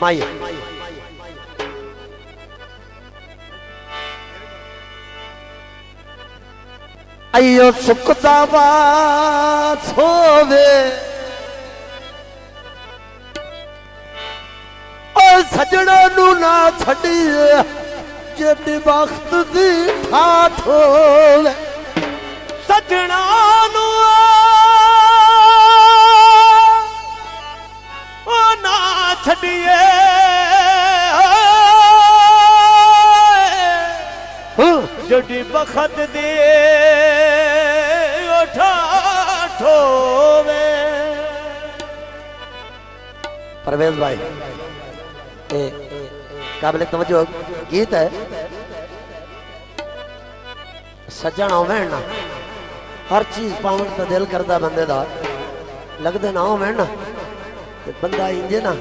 माई अयो सुखदा वास होवे और सजना नू ना छड़िए जेदी वक्त दी ठाठ होवे सजना नू ओ ना छड़िए जेदी वक्त दी ठाठ होवे। परवेज भाई काबिल तवज्जो गीत है सजन होवे ना हर चीज पावन तो दिल करता बंदे दा लगदे ना होवे ना ते बंदा इंजे ना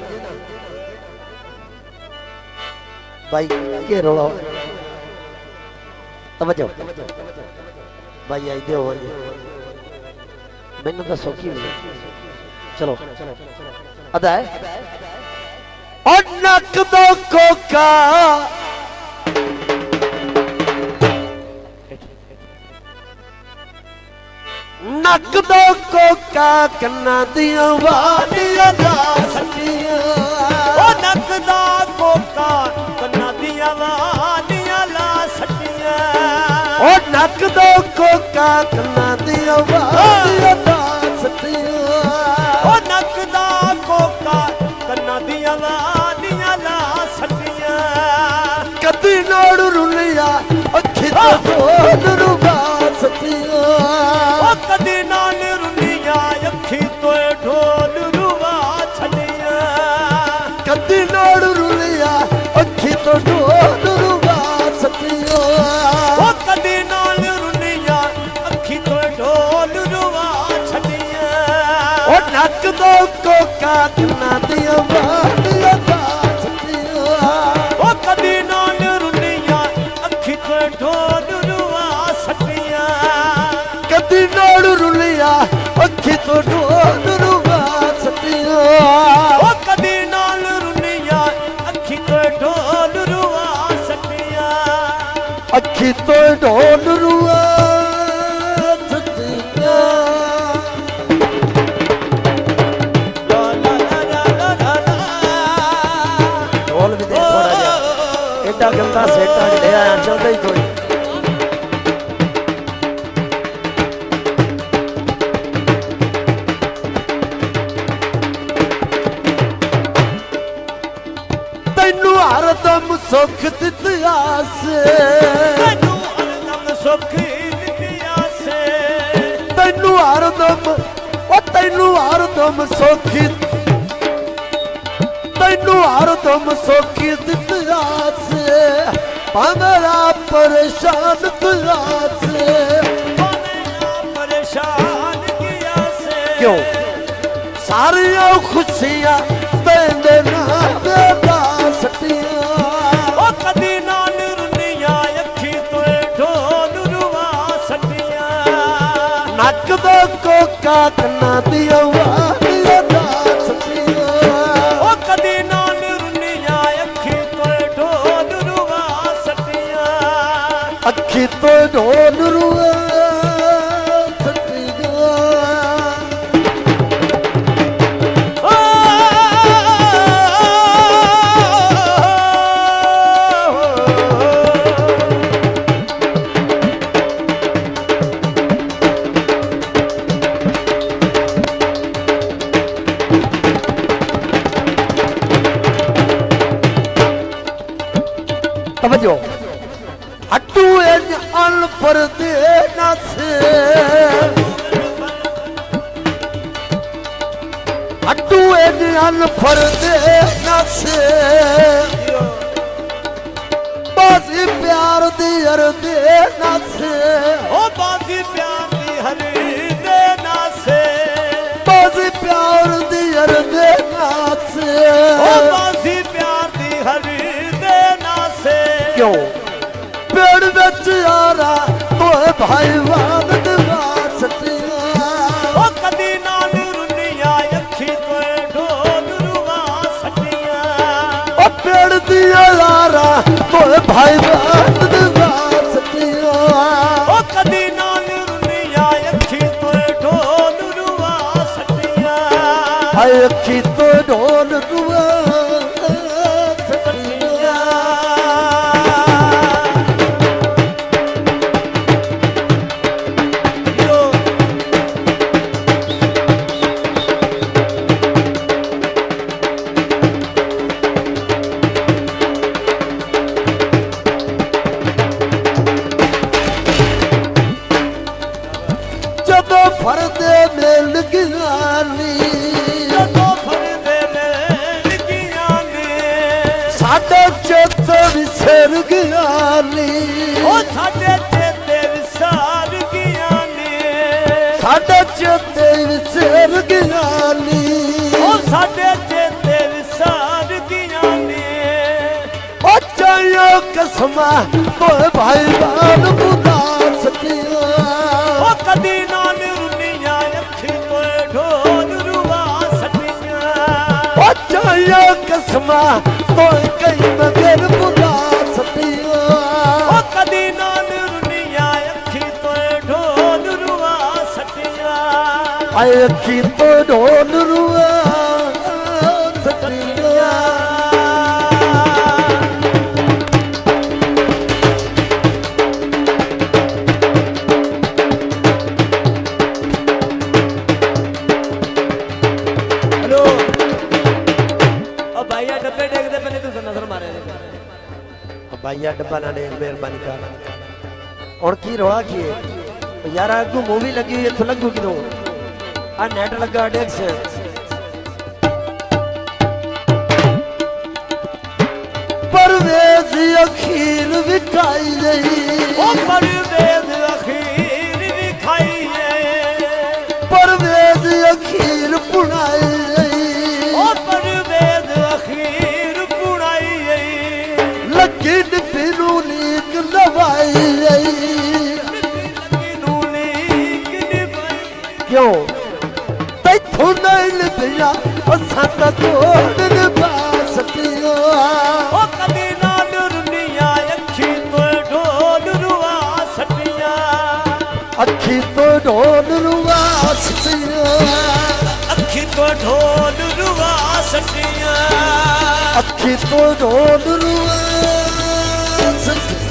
भाई के रोला तवज्जो भाई आई दो मैनू दसो की चलो अदा है और नक दो कोका नक दो कोका कन्ना दिया वादियां ला सकिया ओ नक दा कोका कन्ना दिया वादियां ला सकिया ओ नक दो कोका कन्ना दिया वादियां ला सकिया ओ नक दा कोका कन्ना दिया वादियां ला सकिया कदी नोड़ रुलिया अखी तो ढोल रुबा सकिया ओ कदी नाल रुलिया अखी तो ढोल रुवा छलिया कदी नोड़ रुलिया अखी तो ढोल रुबा सकिया ओ कदी नाल रुलिया अखी तो ढोल रुवा छलिया ओ नक दो कोका कन्ना दिया वादियां ला सकिया ओ कदी नाल रुलिया अखी तो ढोल रुवा सकिया कदी नोड़ रुलिया अखी तो ढोल रुबा सकिया ओ कदी नाल रुलिया अखी तो ढोल रुवा सकिया अखी तो ढोल रुआ सकिया ला ला ला ला ला ला ढोल भी दे थोड़ा जा एडा गंदा सेटा ले आया चाहता ही थोड़ी तैनू हरदम सुख दित्या से तैनू हरदम सुख दित्या से तैनू हरदम ओ तैनू हरदम सुखी तैनू हरदम सुखी दित्या से मेरा परेशान दिया से परेशान किया से क्यों सारियां खुशियां तेरे नाम दा सटिया ओ कदी नाल रुनिया अखी तो ढोल रुवा सटिया नक दो कोका कन्ना दिया वादियां ला सटिया ओ कदी नाल रुनिया अखी तो ढोल रुवा सटिया अखी तो ढोल रुआ सटिया तवज्जो हट्टू एन अनपर दे नसे हट्टू एन अनपर दे नसे बाजी प्यार दी हर दे नसे ओ बाजी प्यार दी हरी दे नासे बाजी प्यार दी हर दे नसे ओ बाजी प्यार दी हरी दे नासे क्यों पेड़ विच यारा तोए भाई वाद दिवा सटिया ओ कदी नाल रुनिया अखी तो ढोल रुवा सटिया ਤੋਏ ਭਾਈ ਬਾਤ ਵਾਸਤਿਆ ਉਹ ਕਦੀ ਨਾਲ ਰੁੰਨੀਆਂ ਅੱਖੀ ਤੋਏ ਢੋਲ ਰੁਵਾ ਸੱਟੀਆਂ ਹਾਏ ਅੱਖੀ ਤੋਂ ਢੋਲ ਰੁਵਾ ਫਰਦੇ ਮਿਲ ਗਿਆਨੀ ਜਦੋਂ ਫਰਦੇ ਮਿਲ ਗਿਆਨੀ ਸਾਡੇ ਚਿੱਤ ਵਿਸਰ ਗਿਆਨੀ ਉਹ ਸਾਡੇ ਚੇਤੇ ਵਿਸਾਰ ਗਿਆਨੀ ਸਾਡੇ ਚਿੱਤ ਵਿਸਰ ਗਿਆਨੀ ਉਹ ਸਾਡੇ ਚੇਤੇ ਵਿਸਾਰ ਗਿਆਨੀ ਉਹ ਚਾਹਿਓ ਕਸਮਾਂ ਤੋਏ ਭਾਈ ਬਾਨ ਉਦਾਸ ਕੀਆ ਉਹ ਕਦੀ ਨਾਲ ਰੁੰਨੀਆਂ ਅੱਖੀ ਤੋਏ ਢੋਲ ਰੁਵਾ ਸੱਟੀਆਂ ਉਹ ਚਾਹਿਓ ਕਸਮਾਂ ਤੋਏ ਕਈ ਮਗਰ ਉਦਾਸ ਕੀਆ ਉਹ ਕਦੀ ਨਾਲ ਰੁੰਨੀਆਂ ਅੱਖੀ ਤੋਏ ਢੋਲ ਰੁਵਾ ਸੱਟੀਆਂ ਆਏ ਅੱਖੀ ਤੋਂ ਢੋਲ ਰੁਵਾ ਸੱਟੀਆਂ भाइया डब्बा ना देख मेहरबानी कर और की रोला की है यार अगू मूवी लगी हुई है तो लगू कि आ नेट लगा डेक से परवेज अखीर विखाई गई ओ परवेज अखीर विखाई परवेज अखीर पुनाई ओ परवेज अखीर पुनाई लगिन बिनु नीक लवाई क्यों तैथों नहीं लिया सत तोड़ निभा सकियो ओ कदी नाल रुनिया अखी तो ढोल रुवा सटिया अखी तो ढोल रुवा सटिया अखी तो ढोल रुवा सटिया अखी तो ढोल रुवा सटिया